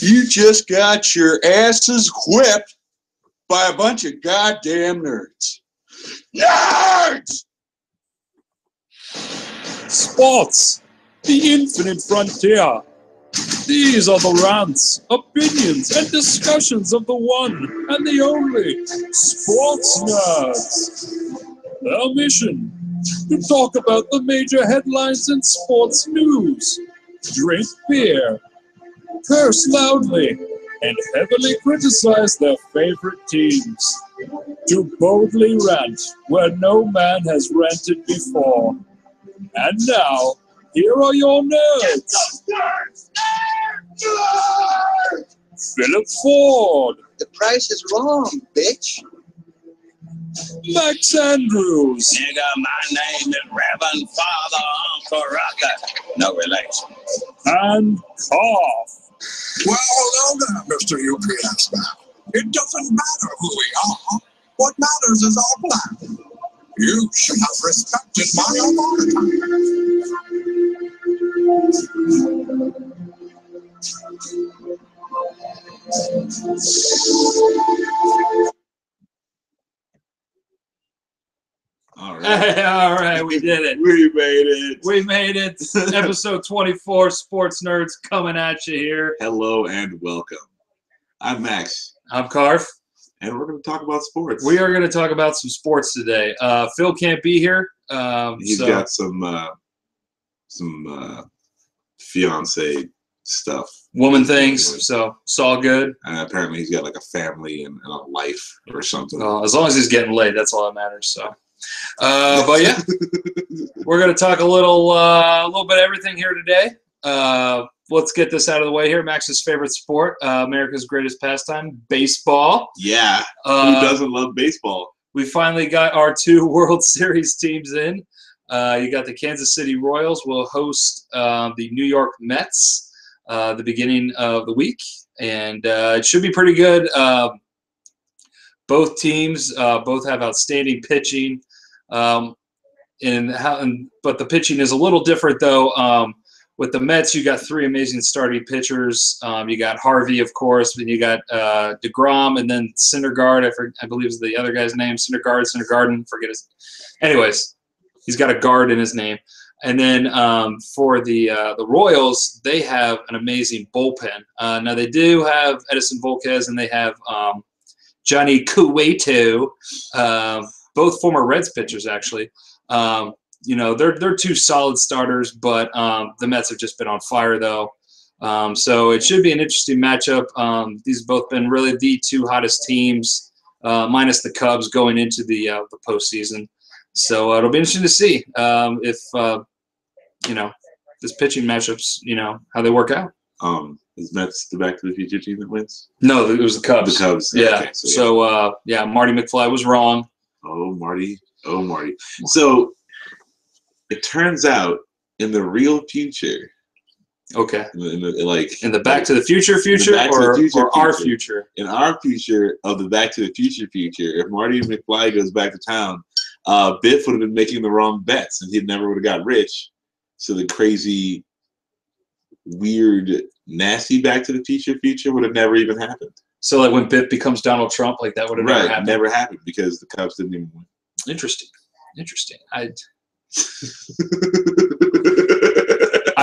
You just got your asses whipped by a bunch of goddamn nerds. Nerds! Sports, the infinite frontier. These are the rants, opinions, and discussions of the one and the only Sports Nerds. Their mission, to talk about the major headlines in sports news, drink beer, curse loudly, and heavily criticize their favorite teams. To boldly rant where no man has ranted before. And now, here are your nerds. Philip Ford. The price is wrong, bitch. Max Andrews. Nigga, my name is Reverend Father Uncle Rucker. No relation. And Cough. Well, hello there, Mr. UPS man. It doesn't matter who we are. What matters is our plan. You should have respected my authority. All right. All right, we did it. We made it. We made it. Episode 24, Sports Nerds coming at you here. Hello and welcome. I'm Max, I'm Carf. and we're going to talk about sports. We are going to talk about some sports today. Phil can't be here. He's got some fiance stuff. Woman things, so it's all good. Apparently, he's got like a family and a life or something. As long as he's getting laid, that's all that matters. So, but yeah, we're going to talk a little bit of everything here today. Let's get this out of the way here. Max's favorite sport, America's greatest pastime, baseball. Yeah, who doesn't love baseball? We finally got our 2 World Series teams in. You got the Kansas City Royals will host the New York Mets the beginning of the week, and it should be pretty good. Both teams both have outstanding pitching, but the pitching is a little different though. With the Mets, you got 3 amazing starting pitchers. You got Harvey, of course, then you got DeGrom, and then Syndergaard. I believe is the other guy's name. Syndergarden. Forget his. Anyways, he's got a guard in his name. And then for the Royals, they have an amazing bullpen. Now they do have Edison Volquez, and they have Johnny Cueto, both former Reds pitchers actually. They're 2 solid starters, but the Mets have just been on fire though. So it should be an interesting matchup. These have both been really the 2 hottest teams, minus the Cubs going into the postseason. So it'll be interesting to see if this pitching matchups, how they work out. Is Mets the Back to the Future team that wins? No, it was the Cubs. The Cubs. Yeah. Okay, so Marty McFly was wrong. Oh, Marty. So it turns out in the real future. Okay. In the Back to the Future or our future? In our future of the Back to the Future, if Marty McFly goes back to town, Biff would have been making the wrong bets, and he never would have got rich. So the crazy, weird, nasty Back to the Future would have never even happened. So like when Biff becomes Donald Trump, like that would have never happened? Never happened because the Cubs didn't even win. Interesting. I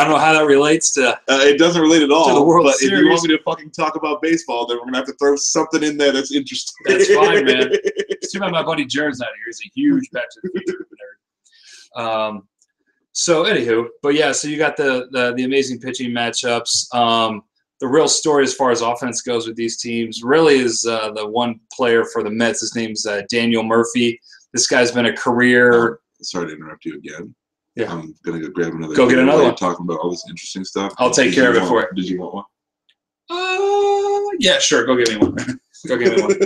don't know how that relates to. It doesn't relate at all. To the World but Series. If you want me to fucking talk about baseball, then we're gonna have to throw something in there that's interesting. That's fine, man. It's too bad my buddy Jared's out here. He's a huge Back to the Future nerd. So anywho, but yeah, so you got the amazing pitching matchups. The real story as far as offense goes with these teams really is the one player for the Mets. His name's Daniel Murphy. This guy's been a career. Sorry to interrupt you again. Yeah. I'm gonna go grab another. Go get another one. Talking about all this interesting stuff. I'll take care of it for you. Did you want one? Yeah, sure. Go get me one. Go get me one.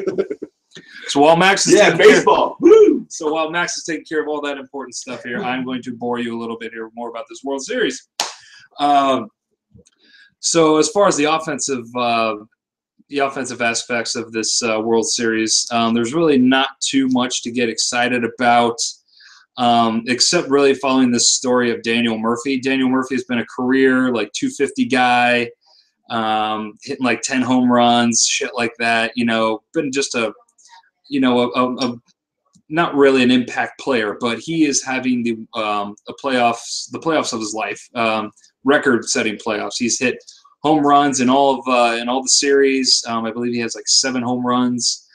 So while Max is baseball. Woo! So while Max is taking care of all that important stuff here, I'm going to bore you a little bit here more about this World Series. So as far as the offensive aspects of this World Series, there's really not too much to get excited about, except really following this story of Daniel Murphy. Daniel Murphy has been a career like 250 guy. hitting like 10 home runs, shit like that. Been just a not really an impact player, but he is having the playoffs of his life, record-setting playoffs. He's hit home runs in all the series. I believe he has like 7 home runs,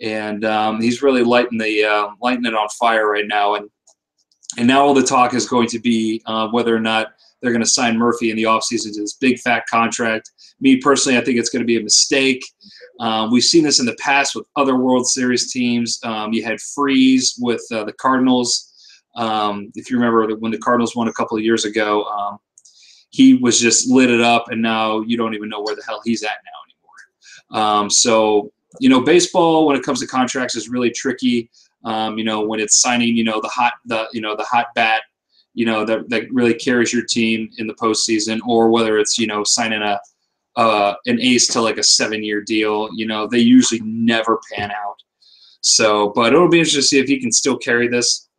and he's really lighting it on fire right now. And now all the talk is going to be whether or not they're going to sign Murphy in the offseason to this big fat contract. Me personally, I think it's going to be a mistake. We've seen this in the past with other World Series teams. You had Freeze with the Cardinals. If you remember when the Cardinals won a couple of years ago, he was just lit it up, and now you don't even know where the hell he's at now anymore. So baseball, when it comes to contracts, is really tricky. When it's signing, the hot bat, that really carries your team in the postseason, or whether it's signing an ace to like a 7-year deal. They usually never pan out. So, but it'll be interesting to see if he can still carry this.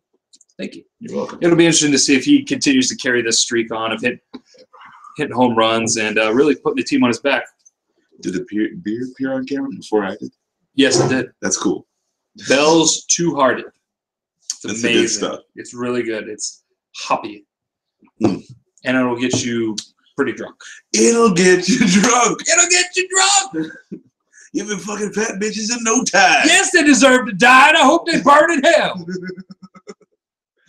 Thank you. You're welcome. It'll be interesting to see if he continues to carry this streak on of hitting home runs and really putting the team on his back. Did the beer appear on camera before I did? Yes, it did. That's cool. Bell's Two Hearted. It's That's the amazing. good stuff. It's really good. It's hoppy. Mm. And it'll get you pretty drunk. It'll get you drunk. It'll get you drunk. You've been fucking fat bitches in no time. Yes, they deserve to die, and I hope they burn in hell.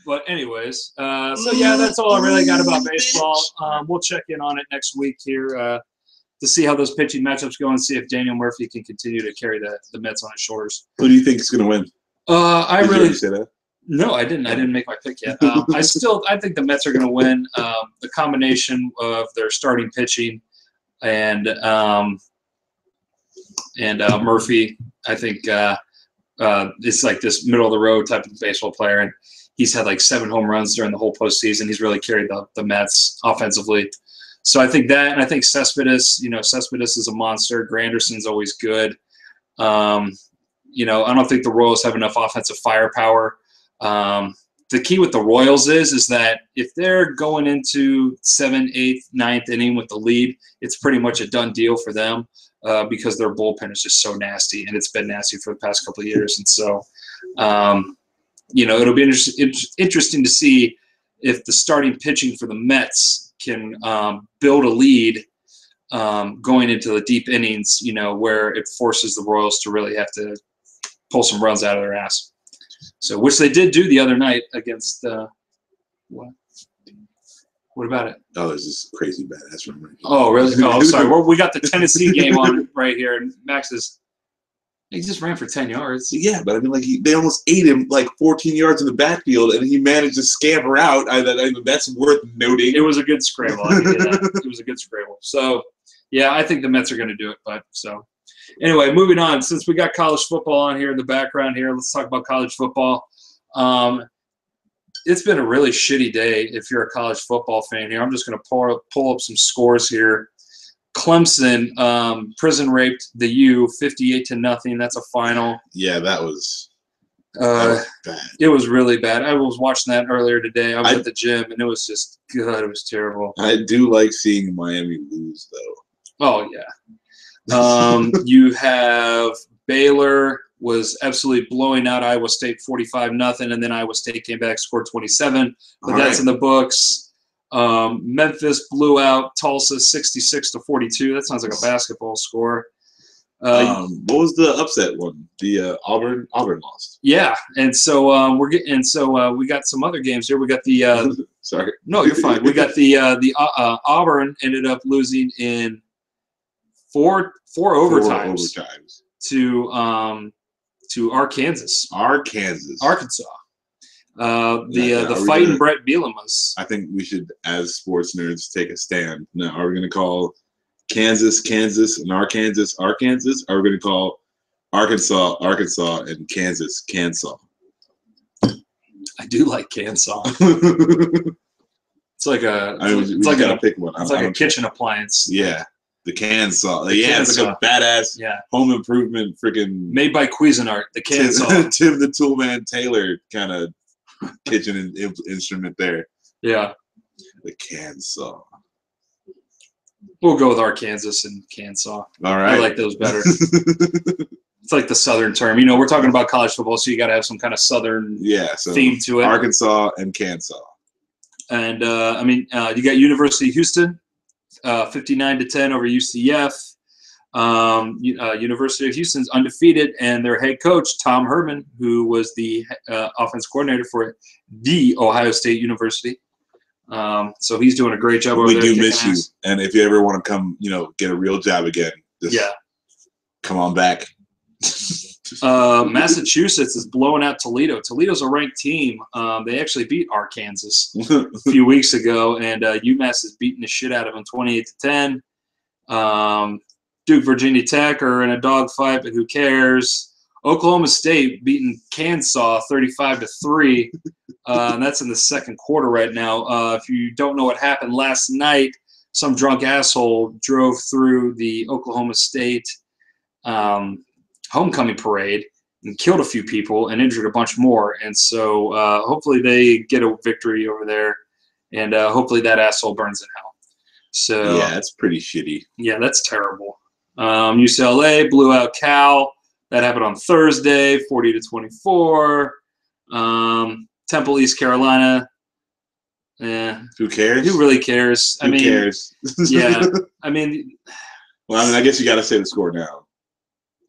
But anyways, so yeah, that's all I really got about baseball. We'll check in on it next week here to see how those pitching matchups go and see if Daniel Murphy can continue to carry the Mets on his shoulders. Who do you think is going to win? I Did you really already say that? No, I didn't. I didn't make my pick yet. I think the Mets are going to win. The combination of their starting pitching and Murphy, I think it's like this middle of the road type of baseball player, and he's had like 7 home runs during the whole postseason. He's really carried the Mets offensively. So I think that, and I think Cespedes. Cespedes is a monster. Granderson's always good. I don't think the Royals have enough offensive firepower. The key with the Royals is that if they're going into 7th, 8th, 9th inning with the lead, it's pretty much a done deal for them because their bullpen is just so nasty, and it's been nasty for the past couple of years. And so, it'll be interesting to see if the starting pitching for the Mets can build a lead going into the deep innings, where it forces the Royals to really have to pull some runs out of their ass. So, which they did do the other night against what? What about it? Oh, there's this crazy badass run right here. Oh, really? Oh, sorry. Well, we got the Tennessee game on right here, and Max he just ran for 10 yards. Yeah, but I mean, they almost ate him 14 yards in the backfield, and he managed to scamper out. That's worth noting. It was a good scramble. I can do that. It was a good scramble. So, yeah, I think the Mets are going to do it. But so, anyway, moving on. Since we got college football on here in the background here, let's talk about college football. It's been a really shitty day if you're a college football fan here. I'm just going to pull up some scores here. Clemson prison raped the U 58-0. That's a final. Yeah, that was bad. It was really bad. I was watching that earlier today. I was at the gym, and it was just good. It was terrible. I do like seeing Miami lose, though. Oh, yeah. You have Baylor was absolutely blowing out Iowa State 45-0, and then Iowa State came back, scored 27. But that's in the books. Memphis blew out Tulsa 66-42. That sounds like a basketball score. What was the upset one? The Auburn lost. Yeah, and so we got some other games here. We got the sorry. No, you're fine. We got the Auburn ended up losing in four overtimes to Arkansas. The fighting Brett Bielema's. I think we should, as sports nerds, take a stand. Now, are we going to call Kansas, and Arkansas? Are we going to call Arkansas, and Kansas? I do like Kansas. It's like a pick one. It's like a kitchen appliance. Yeah, the Kansas. It's like a badass home improvement freaking made by Cuisinart. The Kansas. Tim the Toolman Taylor kind of kitchen instrument there. Yeah. The Kansas. We'll go with Arkansas and Kansas. All I right. like those better. It's like the Southern term. You know, we're talking about college football, so you got to have some kind of Southern Yeah. So theme to it. Arkansas and Kansas. And you got University of Houston, 59-10 over UCF. University of Houston's undefeated, and their head coach Tom Herman, who was the offense coordinator for the Ohio State University. So he's doing a great job over We there. do kicking miss you, ass. and if you ever want to come, get a real job again, just come on back. Massachusetts is blowing out Toledo. Toledo's a ranked team. They actually beat Arkansas a few weeks ago, and UMass is beating the shit out of them 28-10. Duke, Virginia Tech are in a dogfight, but who cares? Oklahoma State beating Kansas 35-3. And that's in the second quarter right now. If you don't know what happened last night, some drunk asshole drove through the Oklahoma State homecoming parade and killed a few people and injured a bunch more. And so hopefully they get a victory over there, and hopefully that asshole burns in hell. So Yeah, that's pretty shitty. yeah, that's terrible. UCLA blew out Cal. That happened on Thursday, 40-24. Temple, East Carolina. Who cares? Who really cares? Who cares? Yeah. I mean, Well, I guess you got to say the score now.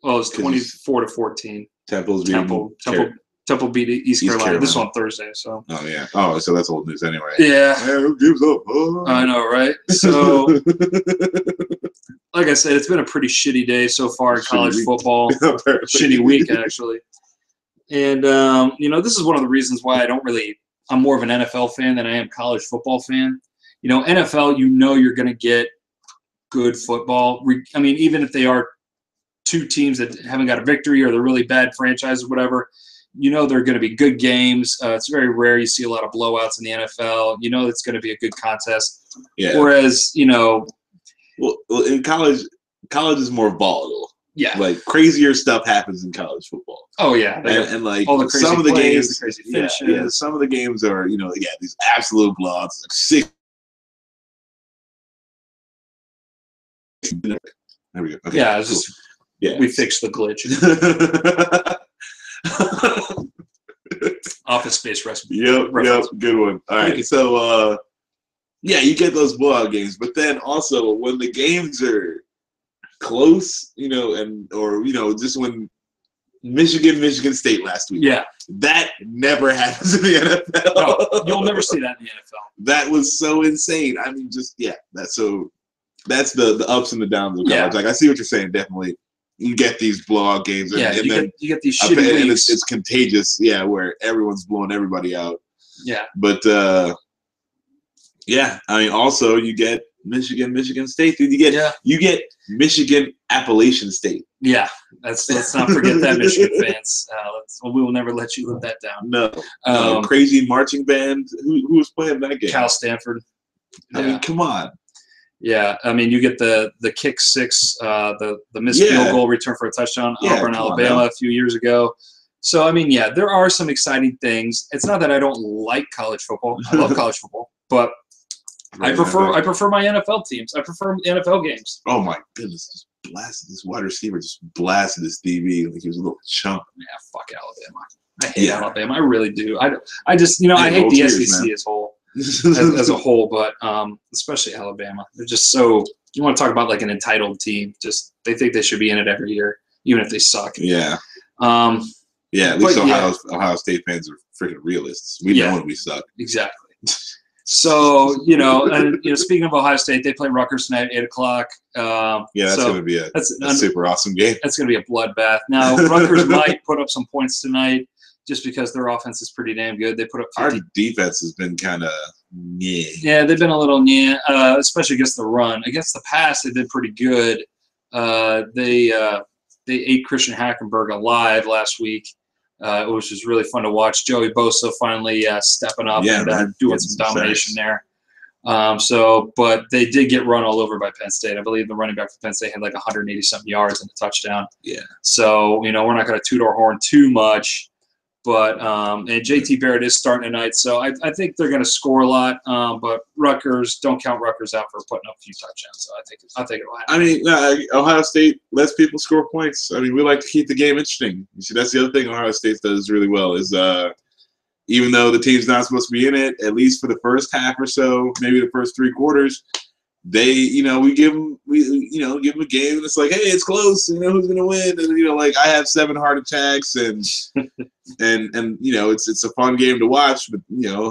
well, it's 24-14. Temple's beating Temple beat East Carolina. This was on Thursday, so. Oh yeah. Oh, so that's old news anyway. Yeah. Yeah, who gives up? Oh. I know, right? So, like I said, it's been a pretty shitty day so far in Shitty college week. football. Shitty week, actually. And, this is one of the reasons why I'm more of an NFL fan than I am college football fan. NFL, you're going to get good football. I mean, even if they are two teams that haven't got a victory or they're really bad franchises or whatever, they're going to be good games. It's very rare you see a lot of blowouts in the NFL. It's going to be a good contest. Yeah. Whereas, Well, in college is more volatile. yeah. Like crazier stuff happens in college football. Oh, yeah. And like all the crazy some of the plays, games, the crazy yeah, finishes. some of the games are, these absolute blowouts, like 6. There we go. Okay, Yeah, it's cool. just Yeah. we fixed the glitch. Office Space Rescue. Yep, reference. good one. All right, so you get those blowout games, but then also when the games are close, just when Michigan State last week, Yeah. that never happens in the NFL. No, you'll never see that in the NFL. That was so insane. I mean, that's the ups and the downs of college. Yeah. Like I see what you're saying. Definitely, you get these blowout games, and, Yeah, and you then get these and shitty weeks. it's contagious. Yeah, where everyone's blowing everybody out. Yeah. But I mean, also you get Michigan State. Dude, you get Michigan Appalachian State. Yeah. Let's not forget that, Michigan fans. We will never let you live that down. No, crazy marching band. Who was playing that game? Cal Stanford. I mean, come on. Yeah, I mean, you get the kick six, the missed Yeah. field goal return for a touchdown, Yeah, Auburn, come on Alabama, now. a few years ago. So, I mean, yeah, there are some exciting things. It's not that I don't like college football. I love college football, but I prefer my NFL teams. I prefer NFL games. Oh my goodness! Just blasted this wide receiver. Just blasted this DB like he was a little chump. Yeah, fuck Alabama. I hate Yeah. Alabama. I really do. I just I hate roll the tears, SEC man. as a whole, but especially Alabama. They're just so. You want to talk about like an entitled team? Just they think they should be in it every year, even if they suck. Yeah. Um, Yeah, at least But, yeah. Ohio State fans are freaking realists. We Yeah. know when we suck. Exactly. So speaking of Ohio State, they play Rutgers tonight, 8:00. Yeah, that's so going to be a that's super awesome game. that's going to be a bloodbath. Now Rutgers might put up some points tonight, just because their offense is pretty damn good. They put up 50. Our defense has been kind of Yeah, they've been a little especially against the run. Against the pass, they've been pretty good. They ate Christian Hackenberg alive last week, which was really fun to watch. Joey Bosa finally stepping up Yeah, and man. doing Getting some some domination sacks. there. But they did get run all over by Penn State. I believe the running back for Penn State had like 180-something yards and a touchdown. Yeah. So, we're not going to toot our horn too much. But and JT Barrett is starting tonight, so I think they're going to score a lot. But Rutgers, don't count Rutgers out for putting up a few touchdowns. So I think it'll happen. I mean, Ohio State lets people score points. I mean, we like to keep the game interesting. You see, that's the other thing Ohio State does really well is even though the team's not supposed to be in it, at least for the first half or so, maybe the first 3 quarters, we give them a game, and it's like, hey, it's close. Who's gonna win? And like I have 7 heart attacks, and it's a fun game to watch. But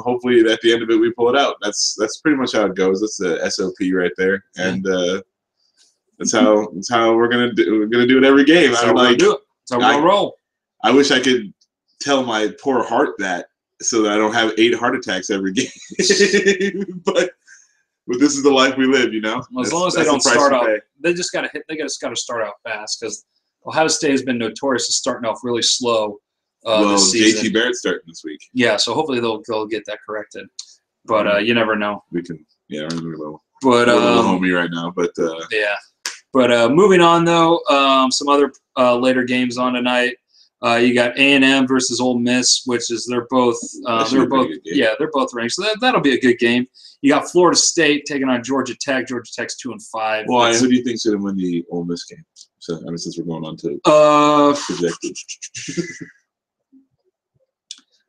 hopefully at the end of it we pull it out. That's pretty much how it goes. That's the SOP right there, and that's how we're gonna do. We're gonna do it every game. That's how we're gonna do it. That's how we're gonna roll. I wish I could tell my poor heart that, so that I don't have 8 heart attacks every game. But this is the life we live, Well, as long as they don't start out, they just got to start out fast, because Ohio State has been notorious for starting off really slow. This season. JT Barrett's starting this week. Yeah, so hopefully they'll get that corrected. But you never know. We can, we're a little homie right now, but yeah. But moving on though, some other later games on tonight. You got A&M versus Ole Miss, which is they're both ranked, so that'll be a good game. You got Florida State taking on Georgia Tech. Georgia Tech's 2-5. Well, who do you think's going to win the Ole Miss game? So since we're going on to projected.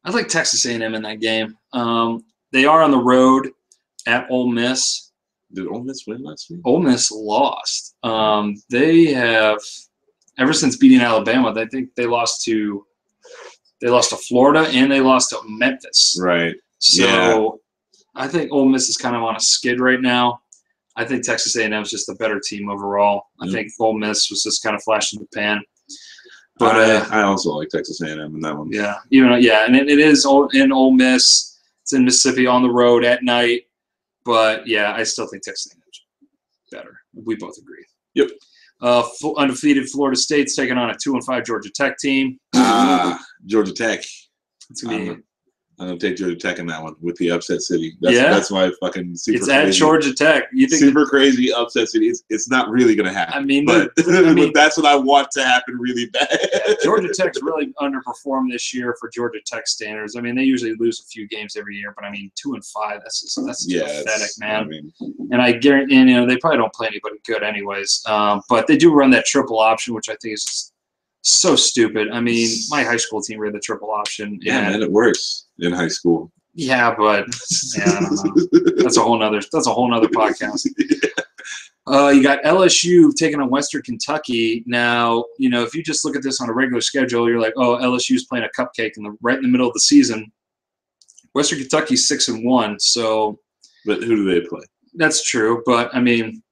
I like Texas A&M in that game. They are on the road at Ole Miss. Did Ole Miss win last week? Ole Miss lost. They have, ever since beating Alabama, I think they lost to Florida and they lost to Memphis. Right. So I think Ole Miss is kind of on a skid right now. I think Texas A&M is just a better team overall. I think Ole Miss was just kind of flash in the pan. But I also like Texas A&M in that one. Yeah, and it is in Ole Miss. It's in Mississippi on the road at night. But yeah, I still think Texas A&M is better. We both agree. Yep. Undefeated Florida State's taking on a 2-5 Georgia Tech team. Georgia Tech. It's gonna be. I'm gonna take Georgia Tech in that one with the upset city. That's my fucking super. It's at Georgia Tech. You think super crazy upset city? It's not really gonna happen. I mean, but that's what I want to happen really bad. Yeah, Georgia Tech's really underperformed this year for Georgia Tech standards. I mean, they usually lose a few games every year, but I mean, 2-5. That's pathetic, man. I mean, and I guarantee, they probably don't play anybody good anyways. But they do run that triple option, which I think is just so stupid. I mean, my high school team ran the triple option. And it works in high school. Yeah, but I don't know. That's a whole nother podcast. You got LSU taking on Western Kentucky. Now, if you just look at this on a regular schedule, you're like, oh, LSU's playing a cupcake right in the middle of the season. Western Kentucky's 6-1, so. But who do they play? That's true, but I mean,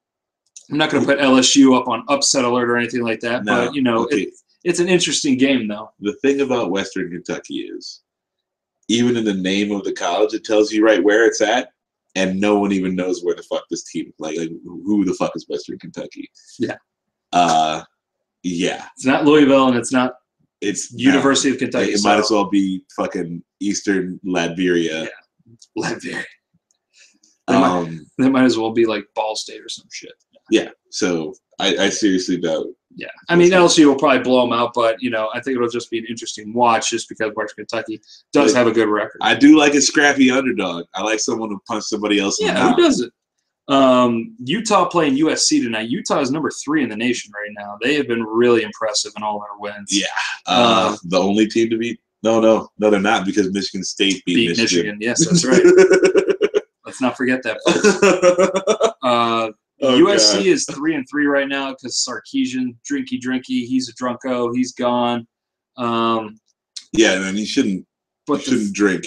I'm not going to put LSU up on upset alert or anything like that. No, but it's an interesting game, though. The thing about Western Kentucky is, even in the name of the college, it tells you right where it's at, and no one even knows where the fuck this team, like who the fuck is Western Kentucky? Yeah. Yeah. It's not Louisville, and it's University of Kentucky. It might as well be fucking Eastern Latveria. Yeah. Latveria. They might as well be like Ball State or some shit. Yeah. So I seriously doubt. Yeah, I mean LSU will probably blow them out, but I think it'll just be an interesting watch, just because Western Kentucky does have a good record. I do like a scrappy underdog. I like someone who punch somebody else in the mouth. Who doesn't? Utah playing USC tonight. Utah is number 3 in the nation right now. They have been really impressive in all their wins. Yeah, the only team to beat. No, they're not, because Michigan State beat Michigan. Yes, that's right. Let's not forget that, folks. USC is 3-3 right now because Sarkisian, drinky, he's a drunko, he's gone. Yeah, and you shouldn't drink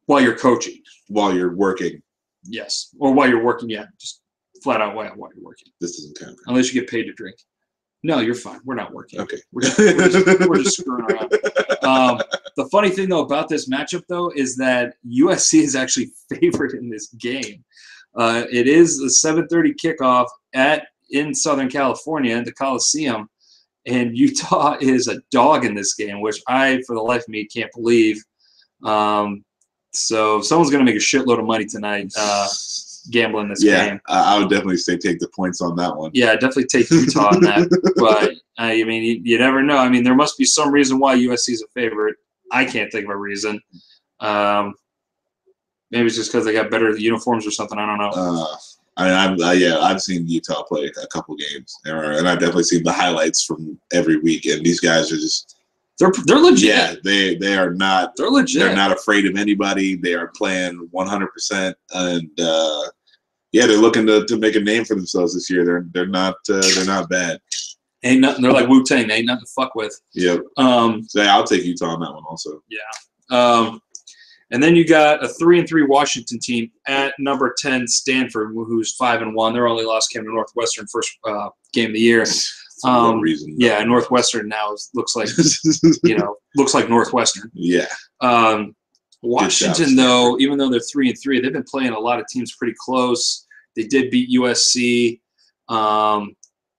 while you're coaching. While you're working. Yes, or while you're working. Yeah, just flat out while you're working. This doesn't count. Unless you get paid to drink. No, you're fine. We're not working. Okay. We're just screwing around. The funny thing, though, about this matchup, though, is that USC is actually favored in this game. It is a 7:30 kickoff in Southern California at the Coliseum, and Utah is a dog in this game, which I, for the life of me, can't believe. So someone's going to make a shitload of money tonight gambling this game. I would definitely say take the points on that one. Yeah, definitely take Utah on that. But, I mean, you never know. I mean, there must be some reason why USC is a favorite. I can't think of a reason. Maybe it's just because they got better uniforms or something. I don't know. I've seen Utah play a couple games, and I've definitely seen the highlights from every week. And these guys are just they're legit. Yeah, they are not. They're legit. They're not afraid of anybody. They are playing 100%, and they're looking to make a name for themselves this year. They're not bad. Ain't nothing. They're like Wu-Tang. They ain't nothing to fuck with. Yep. So I'll take Utah on that one also. Yeah. And then you got a 3-3 Washington team at number 10 Stanford, who's 5-1. Their only loss came to Northwestern first game of the year. For no reason. Yeah, Northwestern now looks like Northwestern. Yeah. Washington, though, even though they're 3-3, they've been playing a lot of teams pretty close. They did beat USC.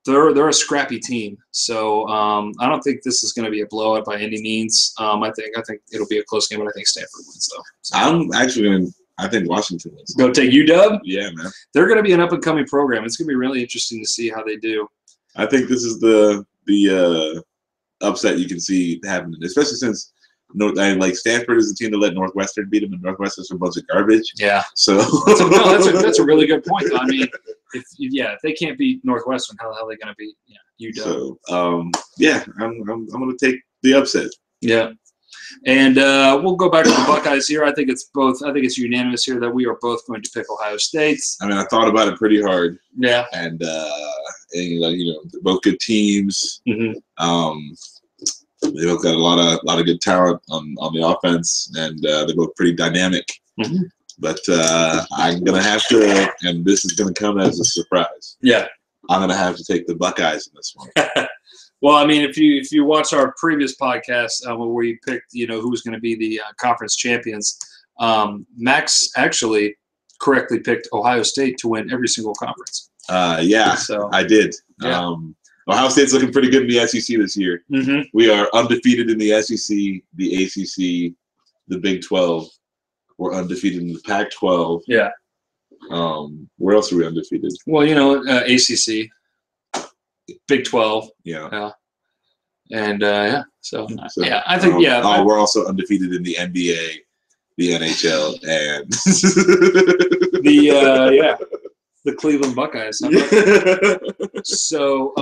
They're a scrappy team, so I don't think this is going to be a blowout by any means. I think it'll be a close game, but I think Stanford wins though. So. I think Washington wins. Go take UW. Yeah, man. They're going to be an up and coming program. It's going to be really interesting to see how they do. I think this is the upset you can see happening, especially since Stanford is a team that let Northwestern beat them, and Northwestern's a bunch of garbage. Yeah. So that's a really good point. Though. I mean, if they can't beat Northwestern, how the hell are they going to beat UW? So I'm going to take the upset. Yeah. And we'll go back to the Buckeyes here. I think it's unanimous here that we are both going to pick Ohio State. I mean, I thought about it pretty hard. Yeah. And they're both good teams. Mm-hmm. They both got a lot of good talent on the offense, and they're both pretty dynamic. Mm-hmm. But I'm gonna have to, and this is gonna come as a surprise. Yeah. I'm gonna have to take the Buckeyes in this one. Well, I mean, if you watch our previous podcast where we picked, who was going to be the conference champions, Max actually correctly picked Ohio State to win every single conference. So I did. Yeah. Ohio State's looking pretty good in the SEC this year. Mm-hmm. We are undefeated in the SEC, the ACC, the Big 12. We're undefeated in the Pac-12. Yeah. Where else are we undefeated? Well, ACC. Big 12. Yeah. And So I think we're also undefeated in the NBA, the NHL, and the Cleveland Buckeyes. So,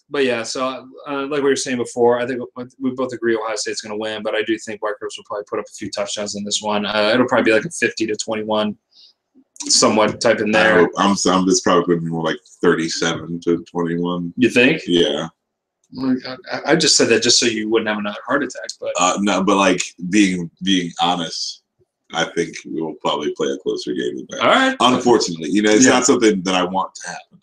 like we were saying before, I think we both agree Ohio State's going to win, but I do think White Girls will probably put up a few touchdowns in this one. It'll probably be like a 50-21. Somewhat type in there. It's probably going to be more like 37-21. You think? Yeah. I just said that just so you wouldn't have another heart attack, but no. But like being honest, I think we will probably play a closer game than that. All right. Unfortunately, it's not something that I want to happen.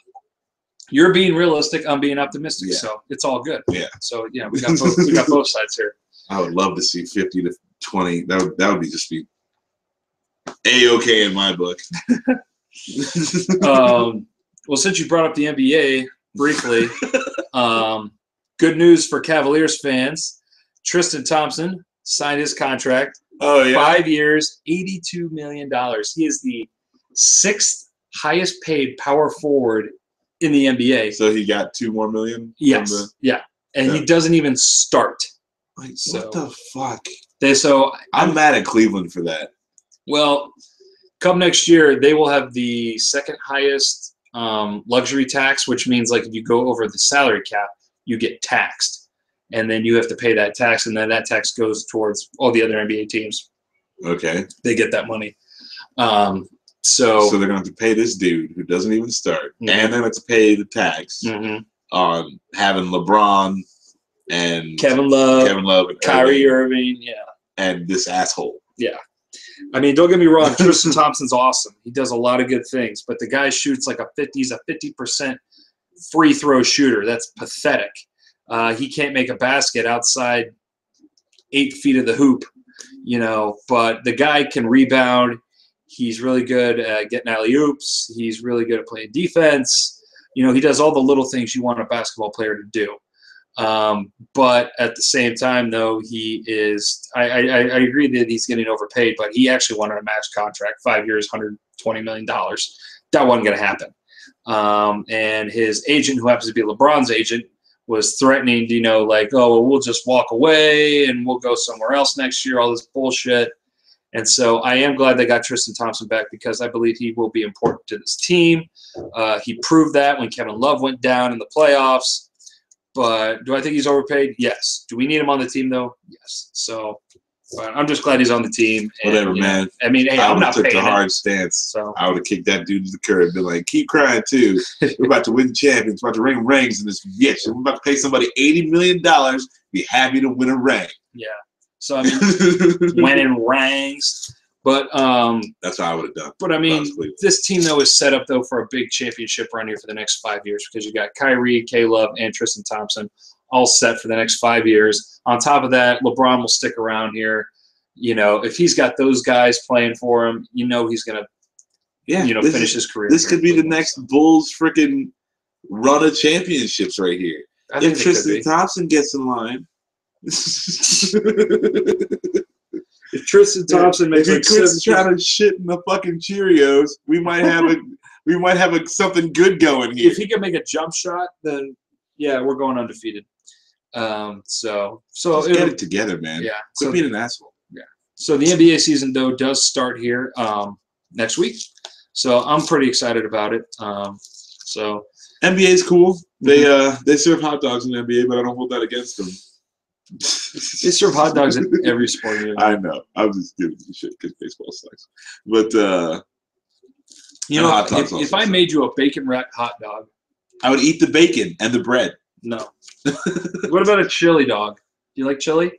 You're being realistic. I'm being optimistic. Yeah. So it's all good. Yeah. So we got both sides here. I would love to see 50-20. That would just be A-okay in my book. Well, since you brought up the NBA briefly, good news for Cavaliers fans. Tristan Thompson signed his contract. Oh, yeah. 5 years, $82 million. He is the 6th highest paid power forward in the NBA. So he got $2 more million? Yes. Yeah. And he doesn't even start. Like, what the fuck? I'm mad at Cleveland for that. Well, come next year, they will have the second highest luxury tax, which means like if you go over the salary cap, you get taxed. And then you have to pay that tax, and then that tax goes towards all the other NBA teams. Okay. They get that money. So they're going to have to pay this dude who doesn't even start, mm-hmm. and they're going to have to pay the tax mm-hmm. on having LeBron and Kevin Love and Kyrie Irving, and this asshole. Yeah. I mean, don't get me wrong. Tristan Thompson's awesome. He does a lot of good things, but the guy shoots like he's a 50% free throw shooter. That's pathetic. He can't make a basket outside 8 feet of the hoop, but the guy can rebound. He's really good at getting alley-oops. He's really good at playing defense. He does all the little things you want a basketball player to do. But at the same time, though, he is – I agree that he's getting overpaid, but he actually wanted a max contract, 5 years, $120 million. That wasn't going to happen. And his agent, who happens to be LeBron's agent, was threatening, like, oh, well, we'll just walk away and we'll go somewhere else next year, all this bullshit. And so I am glad they got Tristan Thompson back because I believe he will be important to this team. He proved that when Kevin Love went down in the playoffs. But do I think he's overpaid? Yes. Do we need him on the team, though? Yes. So but I'm just glad he's on the team. And, Whatever, man. I mean, hey, I'm not took paying the him. hard stance. So I would have kicked that dude to the curb and been like, keep crying, too. We're about to win champions. We're about to ring rings in this bitch. We're about to pay somebody $80 million. Be happy to win a ring. Yeah. So, I mean, winning rings. But that's how I would have done. But I mean, this team though is set up though for a big championship run here for the next 5 years because you got Kyrie, K-Love, and Tristan Thompson all set for the next 5 years. On top of that, LeBron will stick around here. If he's got those guys playing for him, he's gonna, finish his career. This could be the next Bulls freaking run of championships right here. If Tristan Thompson gets in line. If Tristan Thompson makes like quits trying to shit in the fucking Cheerios, we might have something good going here. If he can make a jump shot, then yeah, we're going undefeated. So just get it together, man. Yeah. Quit being an asshole. Yeah. So the NBA season though does start here next week. So I'm pretty excited about it. So NBA is cool. They serve hot dogs in the NBA, but I don't hold that against them. They serve hot dogs in every sport. I know. I was just giving you shit because baseball sucks. But if I made you a bacon wrapped hot dog, I would eat the bacon and the bread. No. What about a chili dog? Do you like chili?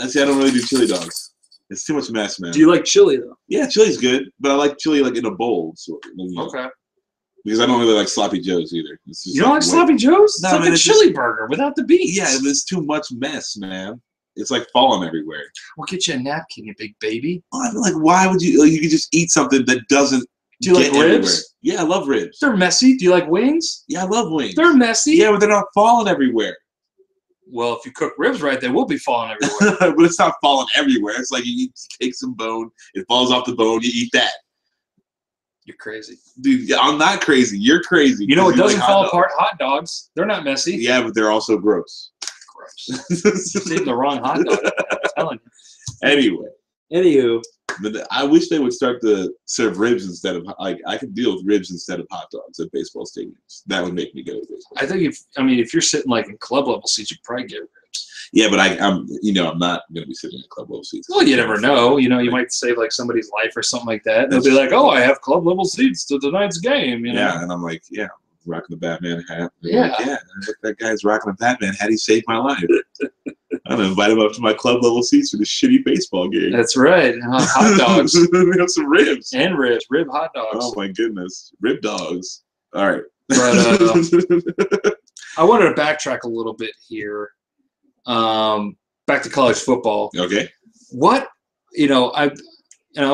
I don't really do chili dogs. It's too much mess, man. Do you like chili though? Yeah, chili's good, but I like chili like in a bowl. So, okay. Because I don't really like sloppy joes either. You don't like sloppy joes? It's like a chili burger without the beans. Yeah, it's too much mess, man. It's like falling everywhere. We'll get you a napkin, you big baby. I'm like, why would you? You could just eat something that doesn't. Do you like ribs? Everywhere. Yeah, I love ribs. They're messy. Do you like wings? Yeah, I love wings. They're messy. Yeah, but they're not falling everywhere. Well, if you cook ribs right, they will be falling everywhere. But it's not falling everywhere. It's like you take some bone, it falls off the bone, you eat that. You're crazy. Dude, I'm not crazy. You're crazy. You know what doesn't fall apart? Hot dogs. They're not messy. Yeah, but they're also gross. Gross. You're eating the wrong hot dog. I'm telling you. Anyway. Anywho. But I wish they would start to serve ribs instead of, like, I could deal with ribs instead of hot dogs at baseball stadiums. That would make me go to baseball. I think if you're sitting like in club level seats, you probably get ribs. Yeah, but I'm not going to be sitting in club level seats. Well, you never know. You might save like somebody's life or something like that. They'll be like, "Oh, I have club level seats to tonight's game." Yeah, and I'm like, yeah, I'm rocking the Batman hat. Yeah, like, that guy's rocking a Batman hat. He saved my life. I'm gonna invite him up to my club level seats for this shitty baseball game. That's right. Hot dogs. We have some ribs. And rib hot dogs. Oh my goodness, rib dogs. All right. But I wanted to backtrack a little bit here. Back to college football. Okay. What I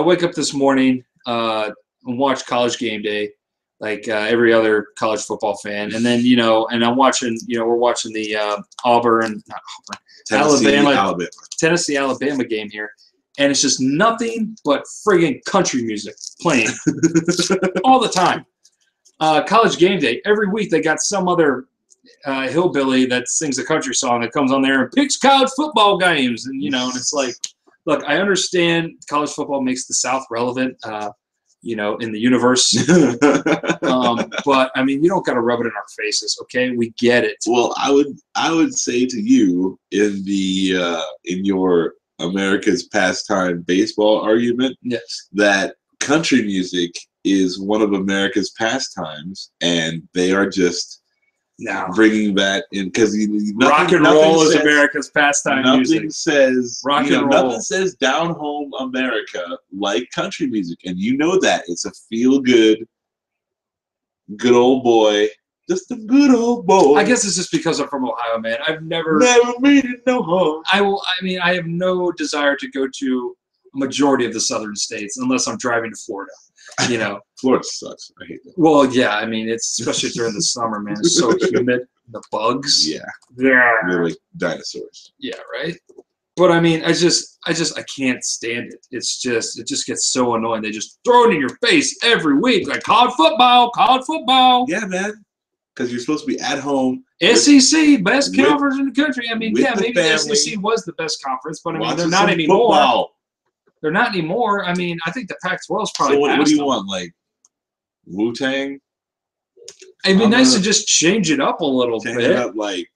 wake up this morning and watch College Game Day, like every other college football fan, and then and I'm watching. We're watching the Tennessee Alabama game here, and it's just nothing but friggin' country music playing all the time. College Game Day every week they got some other hillbilly that sings a country song that comes on there and picks college football games, and and it's like, look, I understand college football makes the South relevant, in the universe, but I mean, you don't got to rub it in our faces, okay? We get it. Well, I would say to you in your America's pastime baseball argument, yes, that country music is one of America's pastimes, and they are just. Now bringing that in because rock and roll is America's pastime music. Nothing says rock and roll. Nothing says down home America like country music, and you know that it's a feel good old boy, just a good old boy. I guess it's just because I'm from Ohio, man. I've never made it no home. I have no desire to go to a majority of the southern states unless I'm driving to Florida. Florida sucks. I hate that. Well, yeah, I mean, it's especially during the summer, man. It's so humid. The bugs. Yeah. Yeah. They're like dinosaurs. Yeah, right. But I mean, I can't stand it. It just gets so annoying. They just throw it in your face every week, like college football. Yeah, man. because you're supposed to be at home. SEC, best with- conference in the country. I mean, with yeah, the maybe the family, SEC was the best conference, but I mean, they're watching not some anymore. football. They're not anymore. I mean, I think the Pac-12 is probably So what past do you them. want? Like Wu-Tang? It'd be I'm nice gonna to just change it up a little Change bit. it up like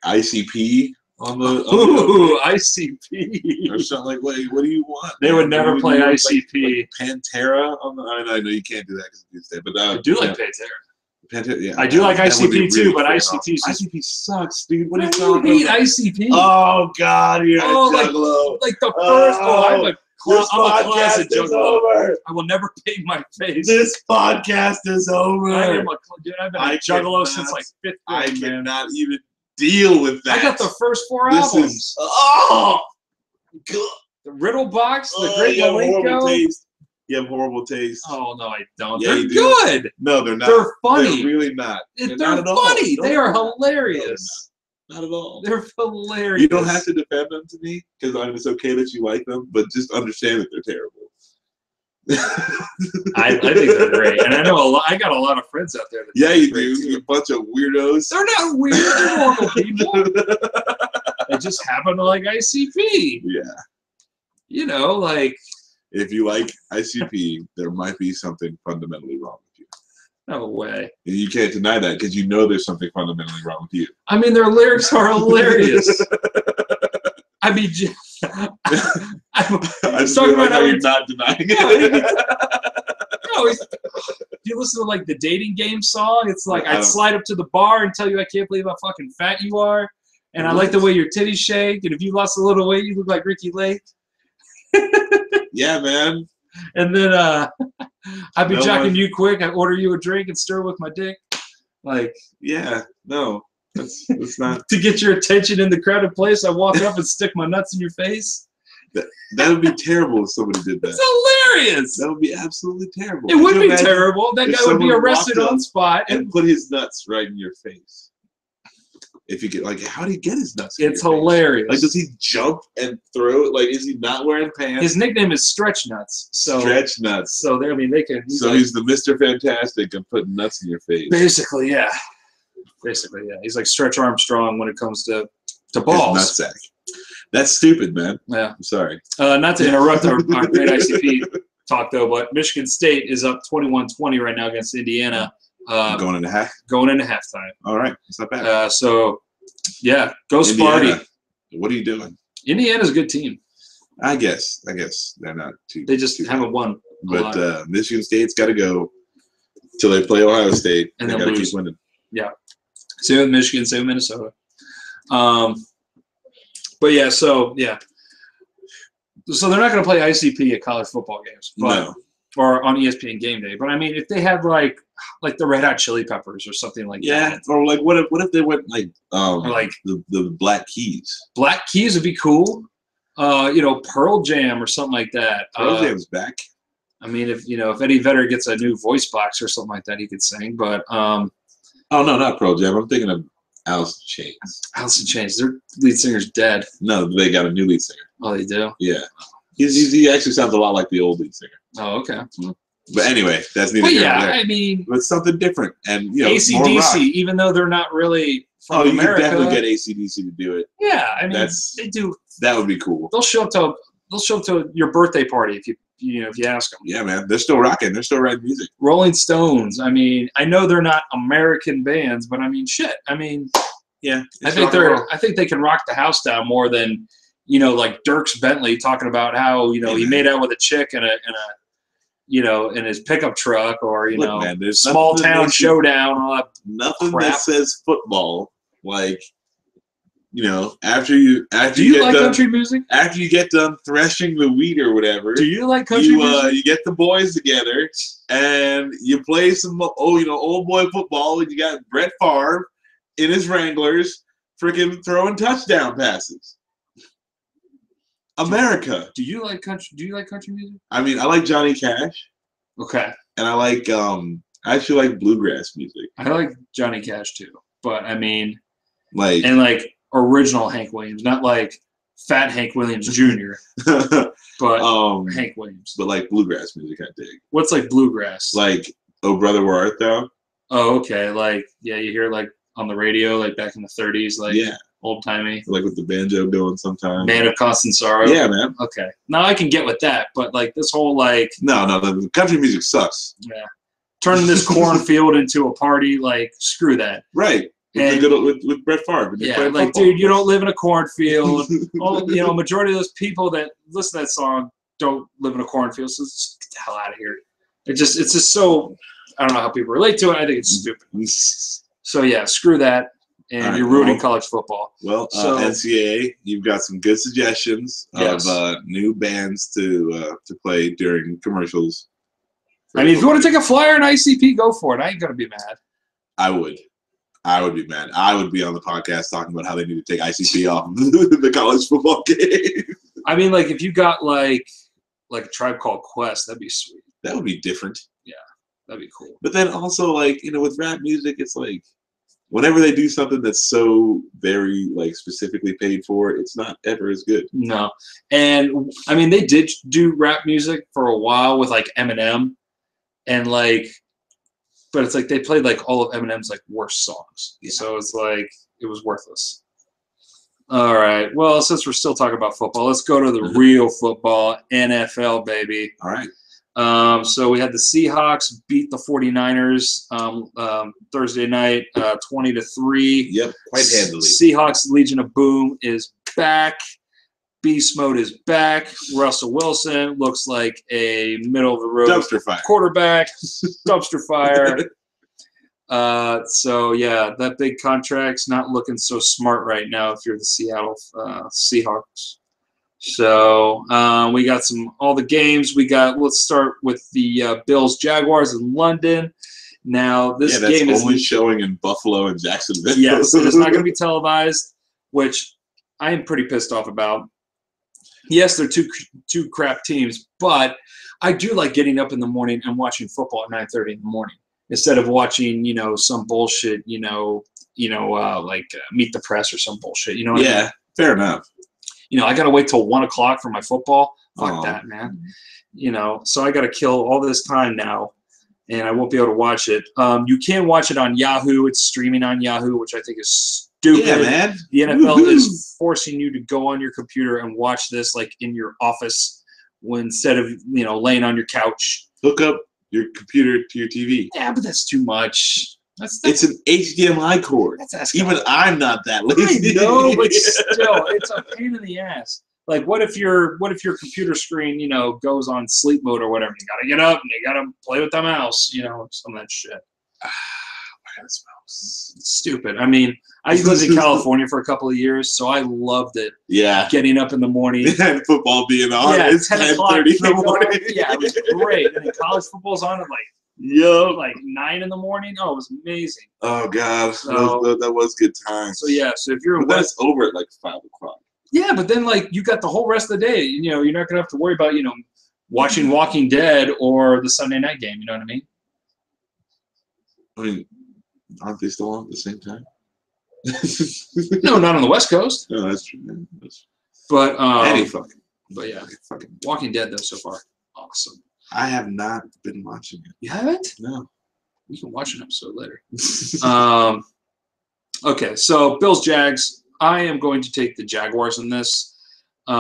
ICP on the Ooh, ICP. or something like what do you want? They would never You play want, ICP. Like Pantera on the, I know you can't do that because it's Tuesday, but I do like yeah, Pantera. Pantera. Yeah, I do like that would be ICP too, but fair ICP off. 's just- ICP sucks, dude. What are you Why talking do you hate about? ICP? Oh God, you're Oh, a juggalo. Like the first. I'm a This I'm a podcast closet is juggalo. over. I will never paint my face. This podcast is over. I am dude, I've been a I juggalo cannot- since like 5th I grade, man. cannot even deal with that. I got the first 4 This albums. is God. The Riddle Box, the Oh, Great you have horrible Malenko. taste. You have horrible taste. Oh no, I don't. Yeah, They're you do. good. No, they're not. They're funny. They're really not. They're not at all. funny. No, They they're are not. hilarious. Not at all. They're hilarious. You don't have to defend them to me because it's okay that you like them, but just understand that they're terrible. I think they're great, and I know a lot. I got a lot of friends out there. That Yeah, think you they're do. great, You're too. a bunch of weirdos. They're not weird. They're normal people. They just happen to like ICP. Yeah. You know, like If you like ICP, there might be something fundamentally wrong with you. no way. And you can't deny that because you know there's something fundamentally wrong with you. I mean, their lyrics are hilarious. I mean, I'm I just talking feel like about how how you're he- not denying No, it. no, if you listen to like the dating game song, it's like I I'd don't- slide up to the bar and tell you I can't believe how fucking fat you are, and I like the way your titties shake, and if you lost a little weight, you look like Ricky Lake. Yeah, man. And then I'd be No jacking one- you quick. I order you a drink and stir with my dick, like Yeah, no. That's not. to get your attention in the crowded place. I walk up and stick my nuts in your face. That would be terrible if somebody did that. It's hilarious. That would be absolutely terrible. It Could would you be imagine terrible. That if guy would be someone arrested walked up on spot. and put his nuts right in your face. If you get like, how do you get his nuts? in It's your face? hilarious. Like, does he jump and throw it? Like, is he not wearing pants? His nickname is Stretch Nuts. So Stretch nuts. So they, I mean, they can. So like, he's the Mr. Fantastic of putting nuts in your face. basically, yeah. Basically, yeah. He's like Stretch Armstrong when it comes to His balls. nutsack. That's stupid, man. Yeah. I'm sorry. Not to interrupt our great ICP talk though, but Michigan State is up 21-20 right now against Indiana, I'm going into half. going into halftime. All right. It's not bad. So, yeah, go Sparty. Indiana, what are you doing? Indiana's a good team. I guess they're not too. They just too haven't won. a But lot. Michigan State's got to go till they play Ohio State. And they they'll got to lose. keep winning. Same with Michigan, same with Minnesota. But yeah, so yeah. So they're not going to play ICP at college football games, but No. or on ESPN Game Day. But I mean, if they had like the Red Hot Chili Peppers or something like Yeah. that, Or like, what if they went like or like the Black Keys? Black Keys would be cool. Pearl Jam or something like that. Pearl Jam's back. I mean, if Eddie Vedder gets a new voice box or something like that, he could sing. But Oh no, not Pearl Jam. I'm thinking of Alice in Chains. Alice in Chains, their lead singer's dead. No, they got a new lead singer. Oh, they do. Yeah. He actually sounds a lot like the old lead singer. Oh, okay. But anyway, that's neither But here nor yeah, there. I mean, But something different, and more rock. AC/DC, even though they're not really from Oh, you America. could definitely get AC/DC to do it. Yeah, I mean, That's- they do. That would be cool. They'll show up to your birthday party if you ask them. Yeah, man. They're still rocking. They're still writing music. Rolling Stones. I mean, I know they're not American bands, but I mean, shit. I mean, Yeah. I think they can rock the house down more than like Dierks Bentley talking about how he man. made out with a chick in his pickup truck, or Look, man, there's small nothing that town makes you- showdown. All that. Nothing crap. that says football like after you Do you get like done, country music? after you get done threshing the wheat or whatever. Do you like country You music? you get the boys together and you play some old boy football, and you got Brett Favre in his Wranglers freaking throwing touchdown passes. America. Do you like country music? I mean, I like Johnny Cash, Okay, and I like I actually like bluegrass music. I like Johnny Cash too, but I mean, Like and like original Hank Williams, not like fat Hank Williams Jr., but Hank Williams. but like bluegrass music I dig. What's like bluegrass? Like Oh Brother Where Art Thou? Oh, okay. Like, yeah, you hear like on the radio, like back in the 30s, like Yeah, old timey. like with the banjo going sometimes. Man of Constant Sorrow. Yeah, man. Okay. Now I can get with that, but like this whole like No, the country music sucks. turning this cornfield into a party, like screw that. Right. And- With Brett Favre. and they Yeah, play like football. dude, you don't live in a cornfield. Majority of those people that listen to that song don't live in a cornfield, so just get the hell out of here. It's just so I don't know how people relate to it. I think it's stupid. So yeah, screw that. And All right, you're ruining well- college football. Well, So- NCAA, you've got some good suggestions Yes. of new bands to play during commercials. I mean, if you want to take a flyer on ICP, go for it. I ain't gonna be mad. I would be mad. I would be on the podcast talking about how they need to take ICP off of the college football game. I mean, like if you got like a Tribe Called Quest, that'd be sweet. That would be different. That'd be cool. But then also, like, with rap music, it's like whenever they do something that's so very like specifically paid for, it's not ever as good. No, and I mean they did do rap music for a while with like Eminem, and like, but it's like they played like all of Eminem's like worst songs, so it's like it was worthless. All right, well, since we're still talking about football, let's go to the real football, NFL, baby. All right. So we had the Seahawks beat the 49ers Thursday night, 20-3. Yep. Quite handily. Seahawks Legion of Boom is back. Beast mode is back. Russell Wilson looks like a middle of the road Dumpster fire. quarterback. Dumpster fire. So yeah, that big contract's not looking so smart right now if you're the Seattle Seahawks. So we got all the games. Let's start with the Bills Jaguars in London. Now this that's game is only showing in Buffalo and Jacksonville. yes, it's not going to be televised, which I am pretty pissed off about. Yes, they're two crap teams, but I do like getting up in the morning and watching football at 9:30 in the morning instead of watching some bullshit like Meet the Press or some bullshit. You know what I mean? Fair enough. I got to wait till 1 o'clock for my football. Fuck Oh. that, man. So I got to kill all this time now, and I won't be able to watch it. You can watch it on Yahoo. It's streaming on Yahoo, which I think is stupid. Yeah, man. The NFL Woohoo. is forcing you to go on your computer and watch this like in your office instead of laying on your couch. Hook up your computer to your TV. Yeah, but that's too much. It's an HDMI cord. That's asking Even I'm not that lazy. I know, but still, it's a pain in the ass. Like, what if your computer screen, goes on sleep mode or whatever? You gotta get up and you gotta play with the mouse, some of that shit. It's stupid. I mean, I lived in California for a couple of years, so I loved it. Yeah. Getting up in the morning. And football being on. Yeah, It's 10 o'clock 10:30 in the kickoff. morning. Yeah, it was great. And then college football's on at Yup. like 9 in the morning. Oh, it was amazing. Oh God, So- that was good times. So yeah, so if you're in But then West, it's over at like 5 o'clock. yeah, but then like you got the whole rest of the day. You're not gonna have to worry about watching Walking Dead or the Sunday night game. You know what I mean? I mean, aren't they still on at the same time? No, not on the West Coast. No, that's true. Man. But Any fucking. but yeah, fucking Walking Dead though so far, awesome. I have not been watching it. You haven't? No. We can watch an episode later. Okay, so Bills Jags. I am going to take the Jaguars in this. They're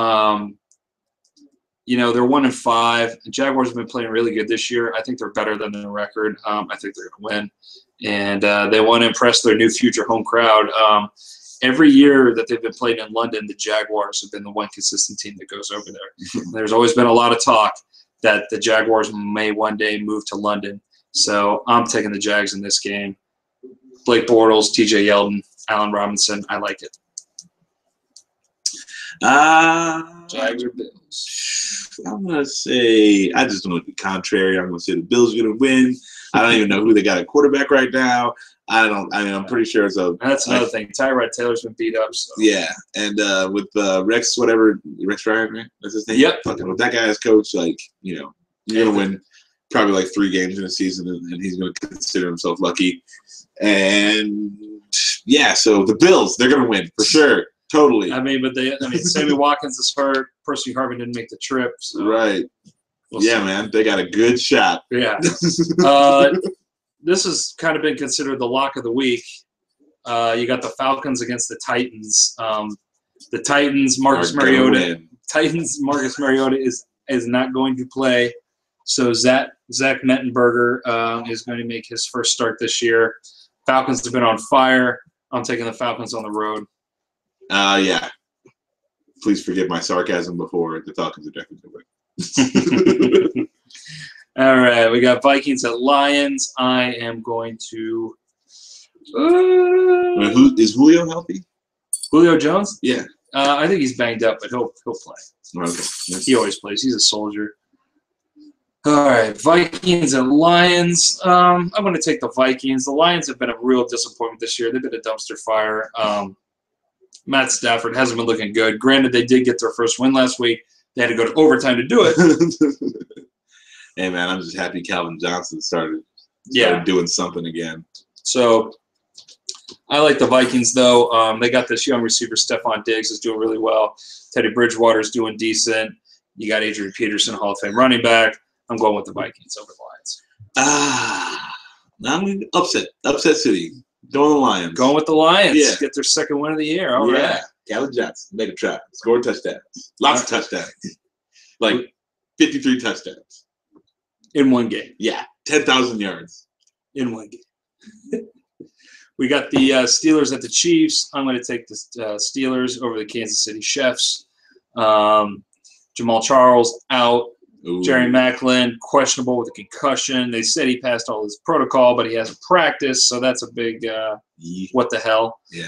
1-5. The Jaguars have been playing really good this year. I think they're better than their record. I think they're going to win, and they want to impress their new future home crowd. Every year that they've been playing in London, the Jaguars have been the one consistent team that goes over there. There's always been a lot of talk that the Jaguars may one day move to London. So I'm taking the Jags in this game. Blake Bortles, TJ Yeldon, Allen Robinson. I like it. Jags or Bills? I'm going to say, I just don't want to be contrary. I'm going to say the Bills are going to win. I don't even know who they got at quarterback right now. I'm pretty sure it's a. That's another thing. Tyrod Taylor's been beat up. So. Yeah, and with Rex Ryan, right? That's his name. Yep. Fucking with that guy as coach, you're gonna win probably like 3 games in a season, and he's gonna consider himself lucky. And yeah, so the Bills, they're gonna win for sure, totally. Sammy Watkins is hurt. Percy Harvin didn't make the trip. So Right. we'll Yeah, see. man, they got a good shot. Yeah. this has kind of been considered the lock of the week. You got the Falcons against the Titans. The Titans, Marcus Mariota is not going to play. So Zach Mettenberger is going to make his first start this year. Falcons have been on fire. I'm taking the Falcons on the road. Yeah. Please forgive my sarcasm before. The Falcons are definitely going to win. All right, we got Vikings at Lions. I am going to. Is Julio healthy? Julio Jones? Yeah. I think he's banged up, but he'll play. Okay. He always plays. He's a soldier. All right, Vikings and Lions. I'm going to take the Vikings. The Lions have been a real disappointment this year. They've been a dumpster fire. Matt Stafford hasn't been looking good. Granted, they did get their first win last week. They had to go to overtime to do it. Hey, man, I'm just happy Calvin Johnson started doing something again. So I like the Vikings, though. They got this young receiver, Stephon Diggs, is doing really well. Teddy Bridgewater's doing decent. You got Adrian Peterson, Hall of Fame running back. I'm going with the Vikings over the Lions. I'm going to upset city. Going the Lions. Going with the Lions. Yeah. Get their second win of the year. All right. Calvin Johnson, make a try. Score touchdowns. Lots of touchdowns. Like 53 touchdowns. In one game. Yeah. 10,000 yards. In one game. We got the Steelers at the Chiefs. I'm going to take the Steelers over the Kansas City Chiefs. Jamal Charles out. Ooh. Jerry Maclin, questionable with a concussion. They said he passed all his protocol, but he hasn't practiced, so that's a big what the hell. Yeah.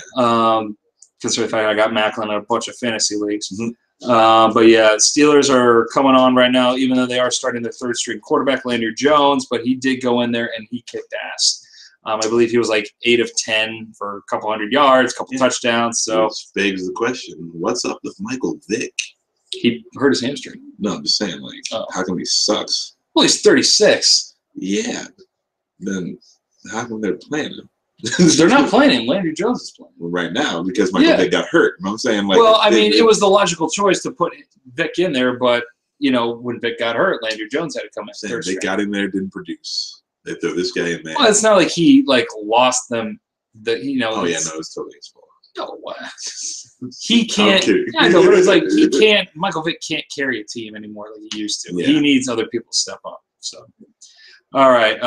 Considering the fact I got Maclin in a bunch of fantasy leagues. Mm-hmm. But, yeah, Steelers are coming on right now, even though they are starting their third-string quarterback, Landry Jones, but he did go in there and he kicked ass. I believe he was like 8 of 10 for a couple hundred yards, a couple touchdowns. So which begs the question, what's up with Michael Vick? He hurt his hamstring. No, I'm just saying, how come he sucks? Well, he's 36. Yeah. Then how come they're playing him? They're not playing him. Landry Jones is playing. Right now because Michael Vick got hurt. You know what I'm saying? It was the logical choice to put Vick in there, but, when Vick got hurt, Landry Jones had to come in. They got in there, didn't produce. They threw this guy in there. Well, it's not like he, lost them. Oh, yeah, no, it was totally his fault. No, what? He can't. Yeah, I know, but it's like he can't. Michael Vick can't carry a team anymore like he used to. Yeah. He needs other people to step up. So, all right,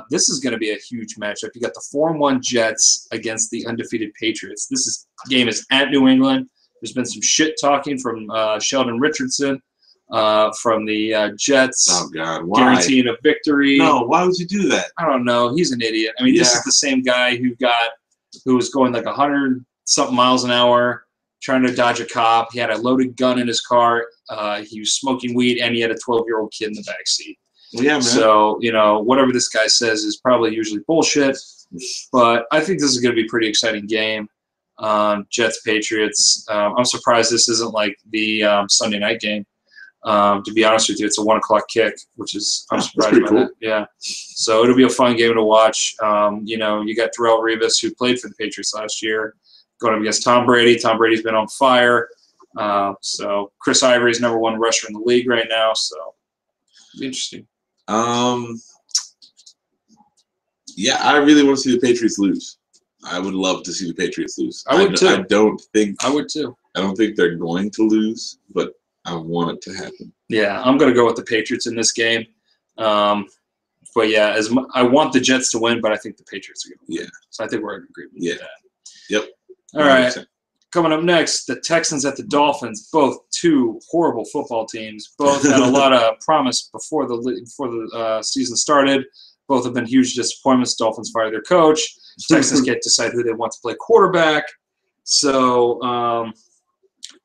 this is going to be a huge matchup. You got the 4-1 Jets against the undefeated Patriots. Game is at New England. There's been some shit talking from Sheldon Richardson from the Jets. Oh God, why? Guaranteeing a victory. No, why would you do that? I don't know. He's an idiot. I mean, this is the same guy who was going like 100-something miles an hour, trying to dodge a cop. He had a loaded gun in his car. He was smoking weed, and he had a 12-year-old kid in the backseat. Yeah, man. So, whatever this guy says is probably usually bullshit. But I think this is going to be a pretty exciting game. Jets, Patriots. I'm surprised this isn't like the Sunday night game. To be honest with you, it's a 1 o'clock kick, which is I'm surprised by that. Yeah. So it'll be a fun game to watch. You got Darrelle Revis, who played for the Patriots last year, going up against Tom Brady. Tom Brady's been on fire. So Chris Ivory's #1 rusher in the league right now. So it'll be interesting. Yeah, I really want to see the Patriots lose. I would love to see the Patriots lose. I would too. I would too. I don't think they're going to lose, but I want it to happen. Yeah, I'm going to go with the Patriots in this game. But yeah, I want the Jets to win, but I think the Patriots are going to win. Yeah. So I think we're in agreement with that. Yep. All right. Coming up next, the Texans at the Dolphins. Both two horrible football teams. Both had a lot of promise before the season started. Both have been huge disappointments. Dolphins fire their coach. Texans get to decide who they want to play quarterback. So,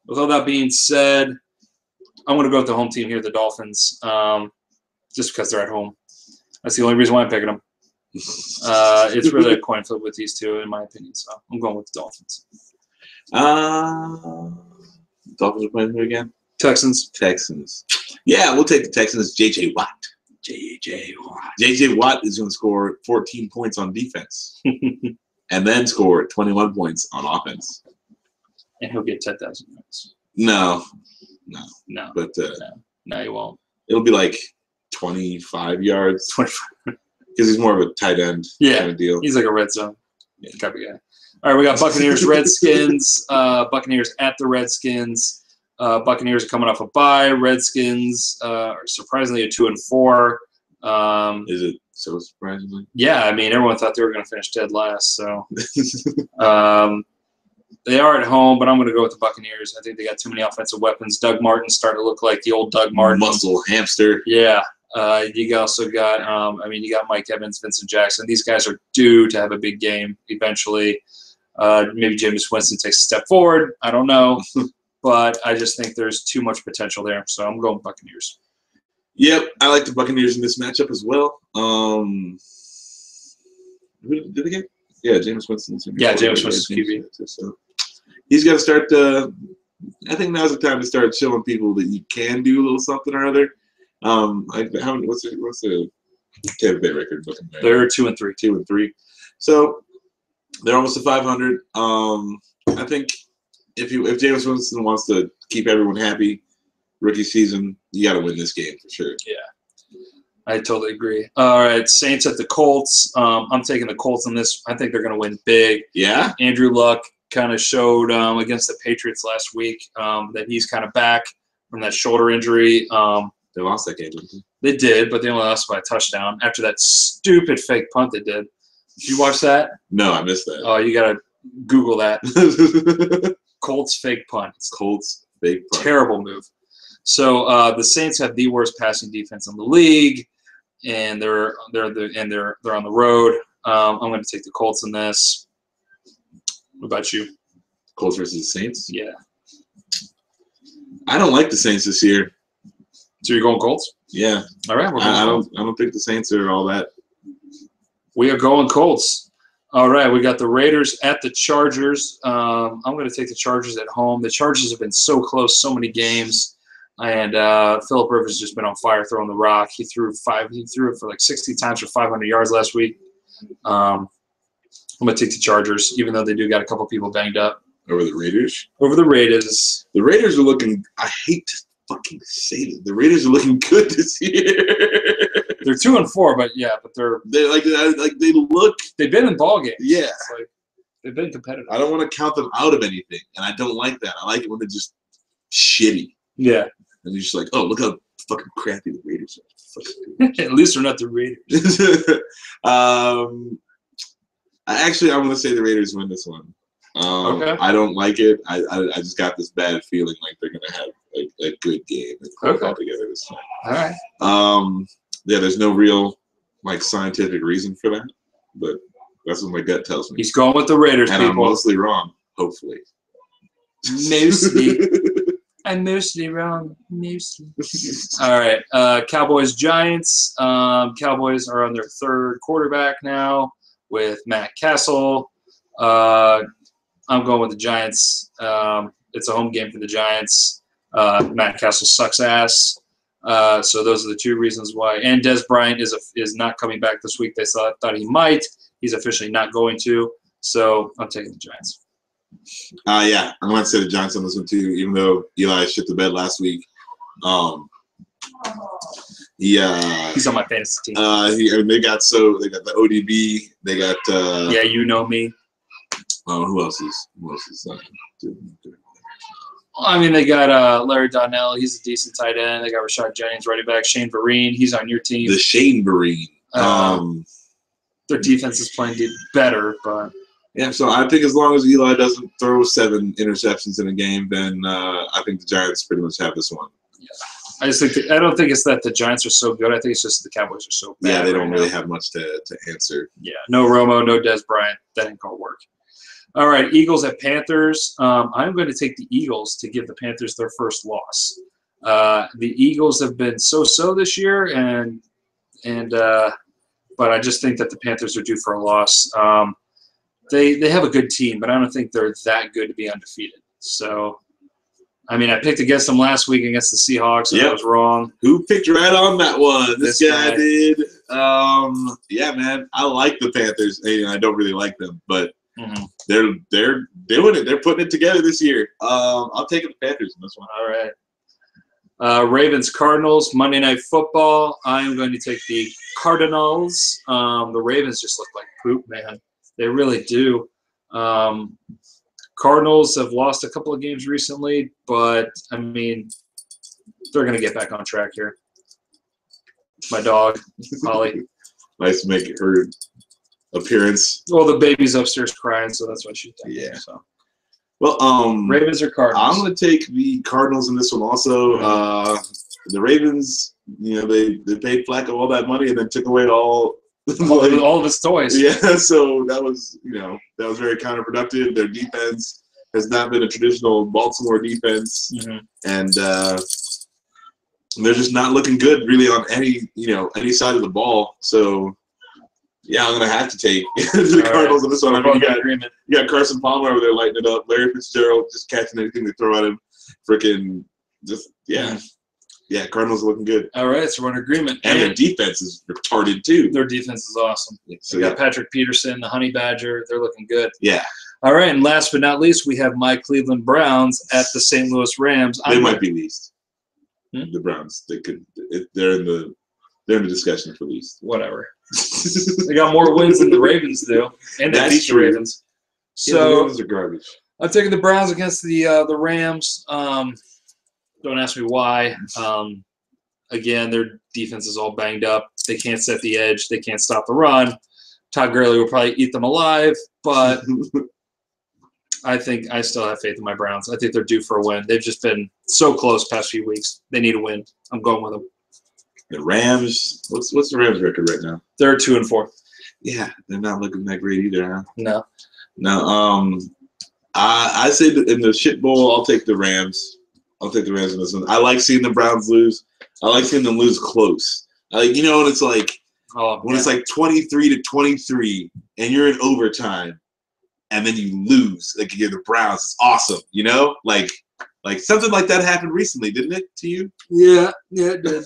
with all that being said, I'm going to go with the home team here, the Dolphins, just because they're at home. That's the only reason why I'm picking them. It's really a coin flip with these two, in my opinion. So I'm going with the Dolphins. Dolphins are playing who again? Texans. Yeah, we'll take the Texans. J.J. Watt. J.J. Watt is going to score 14 points on defense and then score 21 points on offense. And he'll get 10,000 points. No. But no, he won't. It'll be like 25 yards. 25. Because he's more of a tight end kind of deal. He's like a red zone type of guy. All right, we got Buccaneers, Redskins. Buccaneers at the Redskins. Buccaneers are coming off a bye. Redskins are surprisingly a 2-4. Is it so surprisingly? Yeah, I mean, everyone thought they were going to finish dead last. So they are at home, but I'm going to go with the Buccaneers. I think they got too many offensive weapons. Doug Martin starting to look like the old Doug Martin. Muscle hamster. Yeah. You also got, you got Mike Evans, Vincent Jackson. These guys are due to have a big game eventually. Maybe Jameis Winston takes a step forward. I don't know. But I just think there's too much potential there. So I'm going Buccaneers. Yep, I like the Buccaneers in this matchup as well. Who did they get? Yeah, Jameis Winston. Yeah, Jameis Winston's QB. So he's got to start I think now's the time to start showing people that you can do a little something or other. What's the Tampa Bay record? They're 2-3. 2-3. So they're almost to 500. I think if Jameis Winston wants to keep everyone happy, rookie season, you got to win this game for sure. Yeah, I totally agree. All right, Saints at the Colts. I'm taking the Colts in this. I think they're going to win big. Yeah. Andrew Luck kind of showed against the Patriots last week that he's kind of back from that shoulder injury. They lost that game, didn't they? They did, but they only lost by a touchdown after that stupid fake punt they did. Did you watch that? No, I missed that. Oh, you got to Google that. Colts fake punt. Colts fake punt. Terrible move. So the Saints have the worst passing defense in the league, and they're on the road. I'm going to take the Colts in this. What about you? Colts versus the Saints? Yeah. I don't like the Saints this year. So you're going Colts? Yeah. All right. I don't think the Saints are all that. We are going Colts. All right. We got the Raiders at the Chargers. I'm going to take the Chargers at home. The Chargers have been so close so many games. And Phillip Rivers has just been on fire throwing the rock. He threw it for like 60 times for 500 yards last week. I'm going to take the Chargers, even though they do got a couple people banged up. Over the Raiders? Over the Raiders. The Raiders are looking – I hate to fucking say it. The Raiders are looking good this year. They're 2-4, but they're they look – they've been in ball games. Yeah. It's like they've been competitive. I don't want to count them out of anything, and I don't like that. I like it when they're just shitty. Yeah. And you're just like, oh, look how fucking crappy the Raiders are. At least they're not the Raiders. I'm going to say the Raiders win this one. Okay. I don't like it. I just got this bad feeling like they're going to have a good game and play all together this time. All right. Yeah, there's no real scientific reason for that, but that's what my gut tells me. He's going with the Raiders, and people. I'm mostly wrong, hopefully. Mostly. I'm mostly wrong. Mostly. All right. Cowboys, Giants. Cowboys are on their third quarterback now with Matt Castle. I'm going with the Giants. It's a home game for the Giants. Matt Castle sucks ass. So those are the two reasons why. And Des Bryant is not coming back this week. They thought he might. He's officially not going to. So I'm taking the Giants. Yeah, I'm going to say the Giants on this one too, even though Eli shit the bed last week. He's on my fantasy team. They got the ODB. They got yeah, you know me. Who else is I mean, they got Larry Donnell. He's a decent tight end. They got Rashad Jennings, running back. Shane Vereen. He's on your team. The Shane Vereen. Their defense is playing better, but yeah. So I think as long as Eli doesn't throw 7 interceptions in a game, then I think the Giants pretty much have this one. Yeah. I don't think it's that the Giants are so good. I think it's just the Cowboys are so bad. Yeah, they don't really have much to answer. Yeah, no Romo, no Des Bryant. That ain't gonna work. All right, Eagles at Panthers. I'm going to take the Eagles to give the Panthers their first loss. The Eagles have been so-so this year, but I just think that the Panthers are due for a loss. They have a good team, but I don't think they're that good to be undefeated. So, I mean, I picked against them last week against the Seahawks, and I was wrong. Who picked right on that one? This guy did. Yeah, man, I like the Panthers. I don't really like them, but they're doing it. They're putting it together this year. I'm taking the Panthers in this one. All right. Ravens Cardinals Monday Night Football. I am going to take the Cardinals. The Ravens just look like poop, man. They really do. Cardinals have lost a couple of games recently, but I mean, they're going to get back on track here. My dog, Holly. Nice to make her appearance. Well, the baby's upstairs crying, so that's why she's down Yeah. there, so. Well, Ravens or Cardinals? I'm going to take the Cardinals in this one also. The Ravens, you know, they paid Flacco all that money and then took away all all of his toys. Yeah, so that was, you know, that was very counterproductive. Their defense has not been a traditional Baltimore defense, and they're just not looking good really on any side of the ball. So, yeah, I'm gonna have to take the Cardinals on this one. I mean, you got Carson Palmer over there lighting it up. Larry Fitzgerald just catching anything they throw at him. Freaking just yeah, Cardinals are looking good. All right, so we're in agreement. And their defense is retarded too. Their defense is awesome. So we got Patrick Peterson, the Honey Badger. They're looking good. Yeah. All right, and last but not least, we have my Cleveland Browns at the St. Louis Rams. They might be least. The Browns. They're in the discussion for least. Whatever. They got more wins than the Ravens do, and they beat the Ravens. So the Ravens are garbage. I'm taking the Browns against the Rams. Don't ask me why. Again, their defense is all banged up. They can't set the edge. They can't stop the run. Todd Gurley will probably eat them alive, but I think I still have faith in my Browns. I think they're due for a win. They've just been so close past few weeks. They need a win. I'm going with them. The Rams. What's the Rams record right now? They're 2-4. Yeah, they're not looking that great either, huh? No. No. I say that in the shit bowl, I'll take the Rams. I'll take the Rams in this one. I like seeing the Browns lose. I like seeing them lose close. When it's like it's like 23-23 and you're in overtime and then you lose, like you're the Browns. It's awesome, Like something like that happened recently, didn't it to you? Yeah, it did.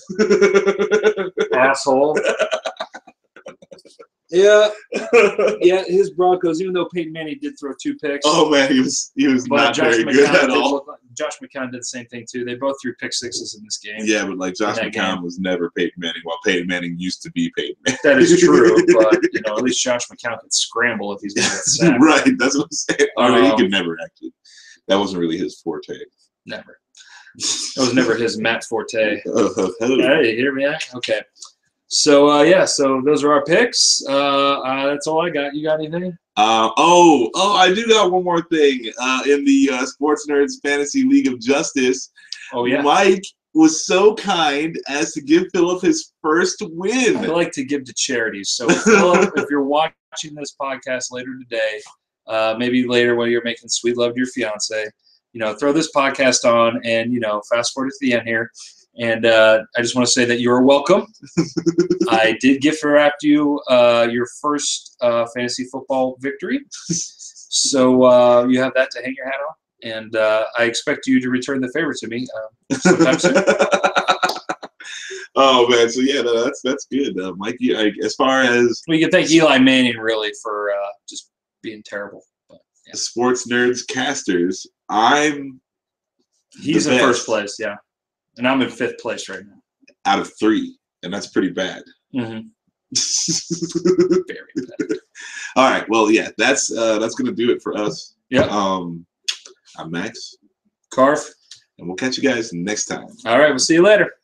Asshole. Yeah, his Broncos. Even though Peyton Manning did throw 2 picks. Oh man, he was not very good at all. Josh McCown did the same thing too. They both threw pick sixes in this game. Yeah, but like Josh McCown was never Peyton Manning, while Peyton Manning used to be Peyton Manning. That is true, but at least Josh McCown could scramble if he's going to get sacked. Right, that's what I'm saying. He could never actually. That wasn't really his forte. Never. That was never his Matt Forte. Hey, hear me out? Okay. So, so those are our picks. That's all I got. You got anything? I do got one more thing. In the Sports Nerds Fantasy League of Justice, Mike was so kind as to give Philip his first win. I like to give to charities. So, Philip, if you're watching this podcast later today, maybe later when you're making sweet love to your fiance, throw this podcast on and, fast forward to the end here. And I just want to say that you are welcome. I did gift wrap you your first fantasy football victory. So you have that to hang your hat on. And I expect you to return the favor to me sometime soon. Oh, man. So, yeah, that's good. Mikey, as far as... We can thank Eli Manning, really, for just being terrible. But, yeah. Sports Nerds Casters, He's in first place, yeah. And I'm in 5th place right now. Out of 3, and that's pretty bad. Mm-hmm. Very bad. All right. Well, yeah, that's gonna do it for us. Yeah. I'm Max. Carf. And we'll catch you guys next time. All right. We'll see you later.